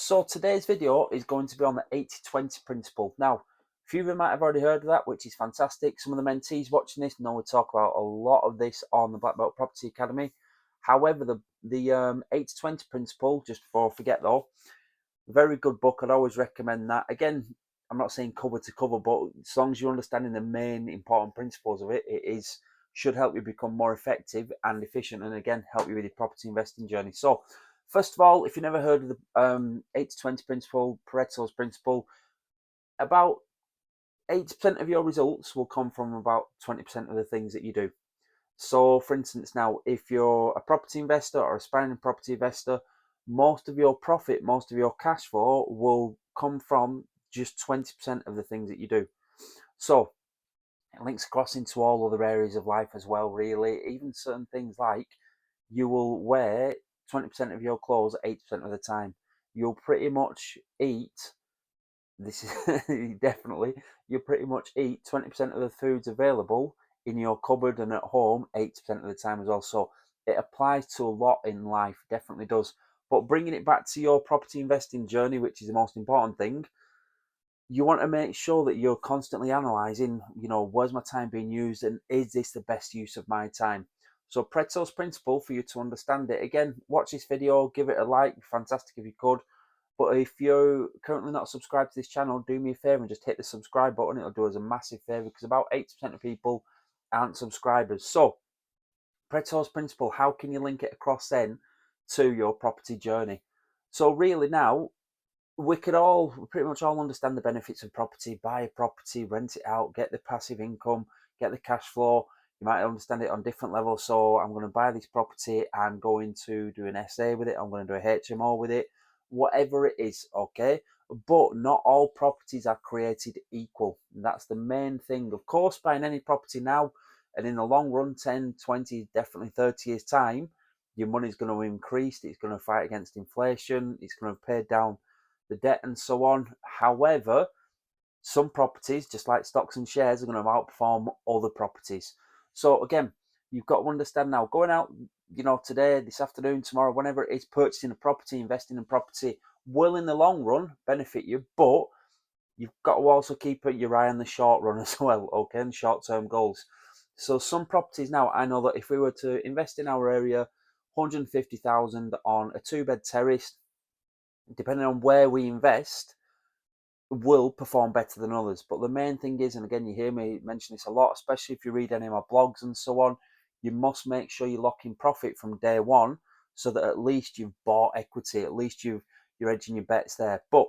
So today's video is going to be on the 80-20 principle. Now, a few of you might have already heard of that, which is fantastic. Some of the mentees watching this know we talk about a lot of this on the Black Belt Property Academy. However, the 80-20 principle, just before I forget though, very good book. I'd always recommend that. Again, I'm not saying cover to cover, but as long as you're understanding the main important principles of it, should help you become more effective and efficient, and again help you with your property investing journey. So first of all, if you've never heard of the 80-20 principle, Pareto's principle, about 80% of your results will come from about 20% of the things that you do. So for instance, now if you're a property investor or aspiring property investor, most of your profit, most of your cash flow will come from just 20% of the things that you do. So it links across into all other areas of life as well, really. Even certain things like you will wear 20% of your clothes 80% of the time. You'll pretty much eat, this is definitely, you'll pretty much eat 20% of the foods available in your cupboard and at home 80% of the time as well. So it applies to a lot in life, definitely does. But bringing it back to your property investing journey, which is the most important thing, you want to make sure that you're constantly analyzing, where's my time being used and is this the best use of my time? So Pareto's principle, for you to understand it, again, watch this video, give it a like, fantastic if you could. But if you're currently not subscribed to this channel, do me a favor and just hit the subscribe button. It'll do us a massive favor because about 80% of people aren't subscribers. So Pareto's principle, how can you link it across then to your property journey? So really now, we pretty much all understand the benefits of property. Buy a property, rent it out, get the passive income, get the cash flow. You might understand it on different levels. So I'm going to buy this property, I'm going to do an SA with it, I'm going to do a HMO with it, whatever it is, okay? But not all properties are created equal. That's the main thing. Of course, buying any property now and in the long run, 10, 20, definitely 30 years time, your money's going to increase, it's going to fight against inflation, it's going to pay down the debt and so on. However, some properties, just like stocks and shares, are going to outperform other properties. So again, you've got to understand now, going out, today, this afternoon, tomorrow, whenever it is, purchasing a property, investing in property will in the long run benefit you, but you've got to also keep your eye on the short run as well, okay, and short-term goals. So some properties now, I know that if we were to invest in our area, 150,000 on a two-bed terrace, depending on where we invest, will perform better than others. But the main thing is, and again, you hear me mention this a lot, especially if you read any of my blogs and so on, you must make sure you lock in profit from day one so that at least you've bought equity, at least you're edging your bets there. But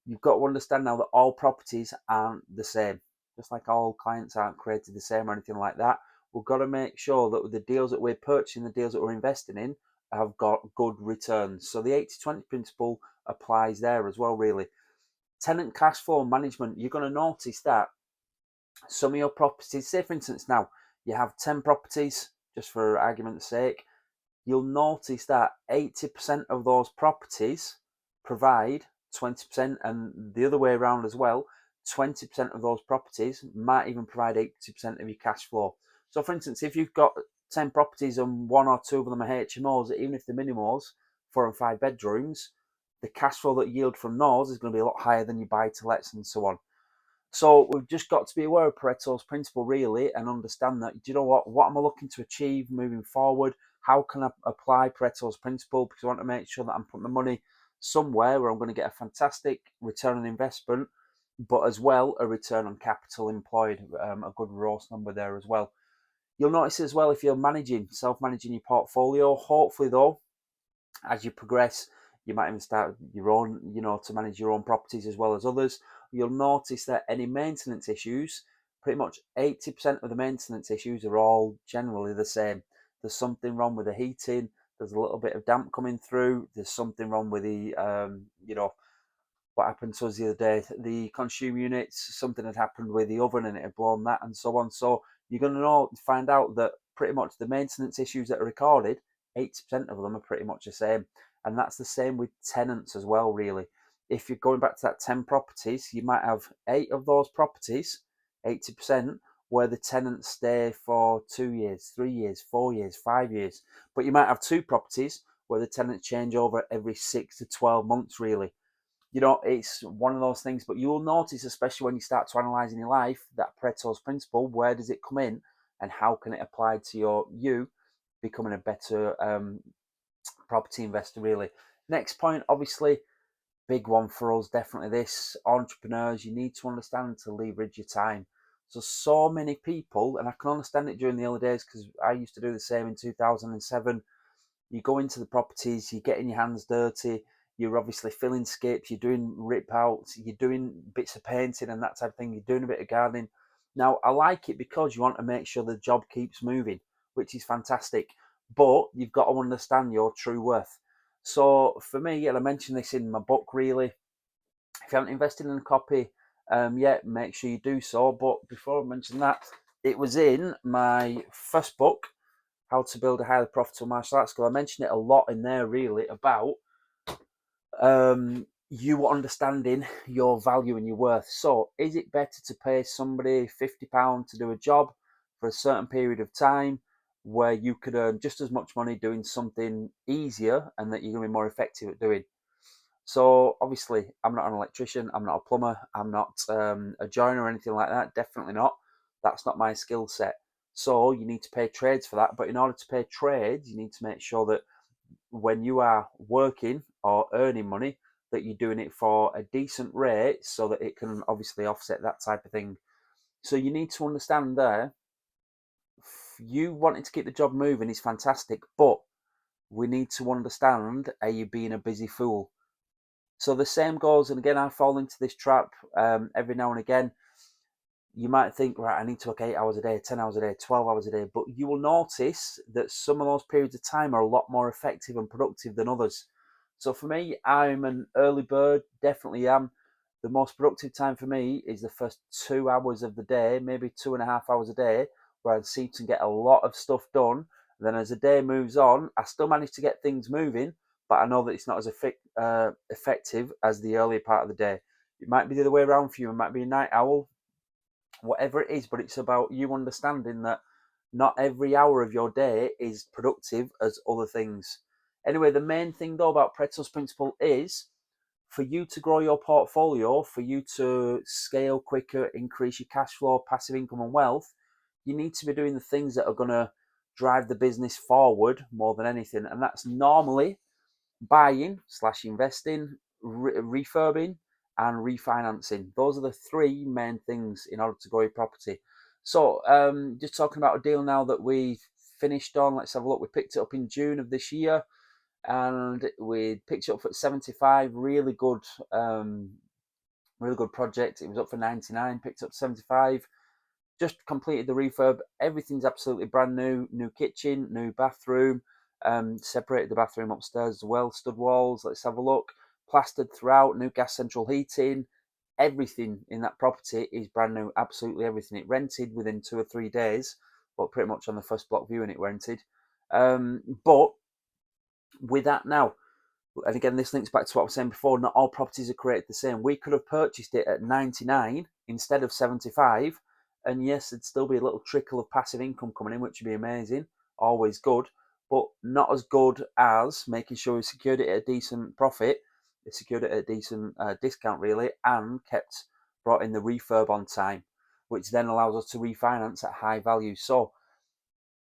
you've got to understand now that all properties aren't the same. Just like all clients aren't created the same or anything like that. We've got to make sure that with the deals that we're purchasing, the deals that we're investing in, have got good returns. So the 80-20 principle applies there as well, really. Tenant cash flow management, you're going to notice that some of your properties, say for instance now, you have 10 properties, just for argument's sake, you'll notice that 80% of those properties provide 20%, and the other way around as well, 20% of those properties might even provide 80% of your cash flow. So for instance, if you've got 10 properties and one or two of them are HMOs, even if they're minimals, 4 and 5 bedrooms, the cash flow that yield from those is going to be a lot higher than your buy-to-lets and so on. So we've just got to be aware of Pareto's principle, really, and understand that, do you know what am I looking to achieve moving forward? How can I apply Pareto's principle? Because I want to make sure that I'm putting my money somewhere where I'm going to get a fantastic return on investment, but as well a return on capital employed, a good gross number there as well. You'll notice as well, if you're self-managing your portfolio, hopefully though, as you progress, you might even start your own, to manage your own properties as well as others. You'll notice that any maintenance issues, pretty much 80% of the maintenance issues are all generally the same. There's something wrong with the heating, there's a little bit of damp coming through, there's something wrong with the, what happened to us the other day, the consumer units, something had happened with the oven and it had blown that and so on. So you're going to find out that pretty much the maintenance issues that are recorded, 80% of them are pretty much the same. And that's the same with tenants as well, really. If you're going back to that 10 properties, you might have 8 of those properties, 80%, where the tenants stay for 2 years, 3 years, 4 years, 5 years. But you might have 2 properties where the tenants change over every 6 to 12 months, really. it's one of those things. But you'll notice, especially when you start to analyze in your life, that Pareto's principle, where does it come in, and how can it apply to you becoming a better property investor, really. Next point, obviously, big one for us, definitely this. Entrepreneurs, you need to understand to leverage your time. So many people, and I can understand it during the early days because I used to do the same in 2007. You go into the properties, you're getting your hands dirty, you're obviously filling skips, you're doing rip outs, you're doing bits of painting and that type of thing, you're doing a bit of gardening. Now, I like it because you want to make sure the job keeps moving, which is fantastic, but you've got to understand your true worth. So for me, and I mentioned this in my book, really, if you haven't invested in a copy yet, make sure you do so. But before I mention that, it was in my first book, How to Build a Highly Profitable Martial Arts School. I mentioned it a lot in there, really, about you understanding your value and your worth. So, is it better to pay somebody £50 to do a job for a certain period of time where you could earn just as much money doing something easier and that you're going to be more effective at doing? So, obviously, I'm not an electrician, I'm not a plumber, I'm not a joiner or anything like that. Definitely not. That's not my skill set. So, you need to pay trades for that. But in order to pay trades, you need to make sure that when you are working or earning money, that you're doing it for a decent rate so that it can obviously offset that type of thing. So you need to understand there, you wanting to keep the job moving is fantastic, but we need to understand, are you being a busy fool? So the same goes, and again, I fall into this trap every now and again. You might think, right, I need to work 8 hours a day, 10 hours a day, 12 hours a day, but you will notice that some of those periods of time are a lot more effective and productive than others. So for me, I'm an early bird, definitely am. The most productive time for me is the first 2 hours of the day, maybe 2.5 hours a day, where I seem to get a lot of stuff done. And then as the day moves on, I still manage to get things moving, but I know that it's not as effective as the earlier part of the day. It might be the other way around for you. It might be a night owl, whatever it is, but it's about you understanding that not every hour of your day is productive as other things. Anyway, the main thing though about Pareto's principle is for you to grow your portfolio, for you to scale quicker, increase your cash flow, passive income, and wealth, you need to be doing the things that are going to drive the business forward more than anything. And that's normally buying slash investing, refurbing, and refinancing. Those are the three main things in order to grow your property. So, just talking about a deal now that we finished on. Let's have a look. We picked it up in June of this year, and we picked it up for 75. Really good project. It was up for 99. Picked up 75. Just completed the refurb. Everything's absolutely brand new. New kitchen, new bathroom. Separated the bathroom upstairs as well. Stud walls. Let's have a look. Plastered throughout. New gas central heating. Everything in that property is brand new. Absolutely everything. It rented within 2 or 3 days, but pretty much on the first block viewing it rented. But with that now, and again, this links back to what I was saying before, not all properties are created the same. We could have purchased it at 99 instead of 75, and yes, there'd still be a little trickle of passive income coming in, which would be amazing, always good, but not as good as making sure we secured it at a decent profit, secured it at a decent discount, really, and brought in the refurb on time, which then allows us to refinance at high value. So,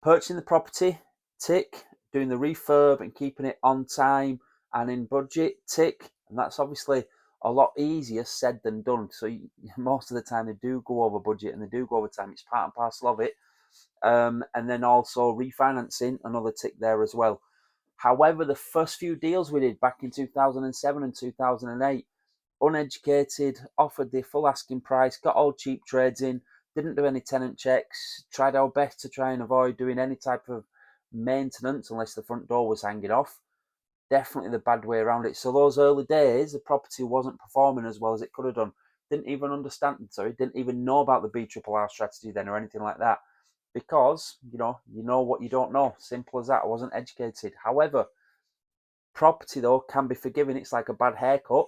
purchasing the property, tick. Doing the refurb and keeping it on time and in budget, tick. And that's obviously a lot easier said than done. So most of the time they do go over budget and they do go over time. It's part and parcel of it. And then also refinancing, another tick there as well. However, the first few deals we did back in 2007 and 2008, uneducated, offered the full asking price, got all cheap trades in, didn't do any tenant checks, tried our best to try and avoid doing any type of maintenance unless the front door was hanging off. Definitely the bad way around it. So those early days, the property wasn't performing as well as it could have done. Didn't even didn't even know about the BRRR strategy then or anything like that. Because, you know what you don't know. Simple as that. I wasn't educated. However, property though can be forgiven. It's like a bad haircut.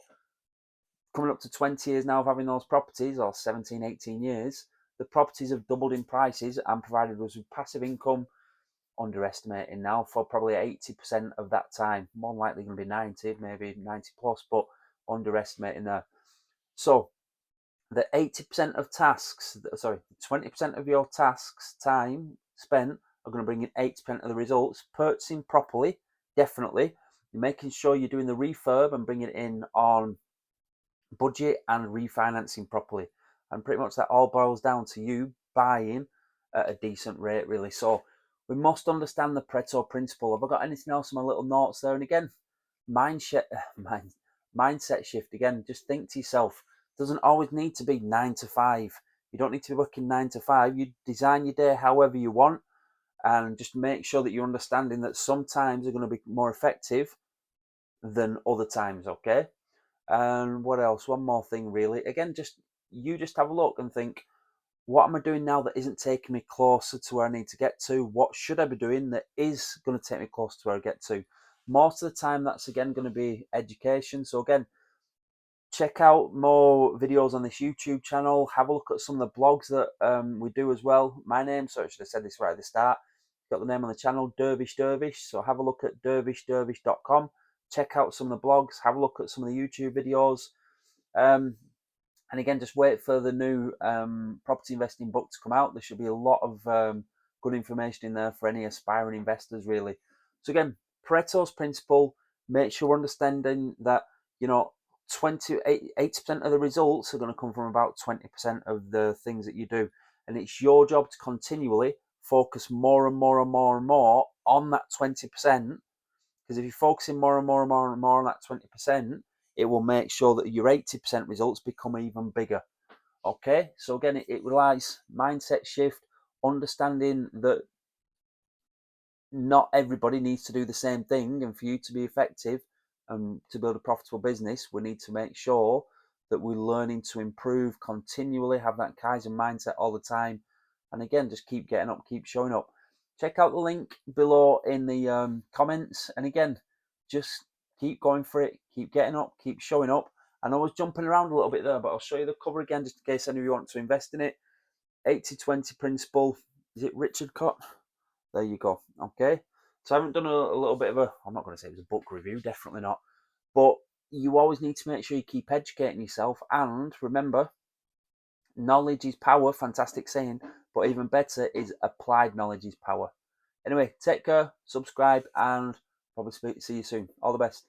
Coming up to 20 years now of having those properties, or 17, 18 years, the properties have doubled in prices and provided us with passive income, underestimating now, for probably 80% of that time. More than likely going to be 90, maybe 90 plus, but underestimating there. So the 80% of tasks, sorry, 20% of your tasks time spent are going to bring in 80% of the results. Purchasing properly, definitely. You're making sure you're doing the refurb and bringing it in on budget and refinancing properly. And pretty much that all boils down to you buying at a decent rate, really. So we must understand the Pareto Principle. Have I got anything else in my little notes there? And again, mindset shift. Again, just think to yourself, doesn't always need to be 9 to 5. You don't need to be working 9 to 5. You design your day however you want, and just make sure that you're understanding that some times are going to be more effective than other times. Okay. And what else? One more thing, really. Again, just have a look and think, what am I doing now that isn't taking me closer to where I need to get to? What should I be doing that is going to take me closer to where I get to? Most of the time, that's again going to be education. So again, check out more videos on this YouTube channel. Have a look at some of the blogs that we do as well. My name, so I should have said this right at the start. Got the name on the channel, Dervish. So have a look at dervishdervish.com. Check out some of the blogs. Have a look at some of the YouTube videos. And again, just wait for the new property investing book to come out. There should be a lot of good information in there for any aspiring investors, really. So again, Pareto's principle, make sure we're understanding that, 80% of the results are going to come from about 20% of the things that you do. And it's your job to continually focus more and more and more and more on that 20%. Because if you're focusing more and more and more and more on that 20%, it will make sure that your 80% results become even bigger. Okay, so again, it relies mindset shift, understanding that not everybody needs to do the same thing, and for you to be effective and to build a profitable business, we need to make sure that we're learning to improve continually, have that Kaizen mindset all the time, and again, just keep getting up, keep showing up. Check out the link below in the comments, and again, just keep going for it, keep getting up, keep showing up. I know I was jumping around a little bit there, but I'll show you the cover again just in case any of you want to invest in it. 80-20 principle. Is it Richard Cott? There you go. Okay. So I haven't done a little bit of I'm not going to say it was a book review, definitely not. But you always need to make sure you keep educating yourself. And remember, knowledge is power. Fantastic saying. But even better is applied knowledge is power. Anyway, take care, subscribe, and probably see you soon. All the best.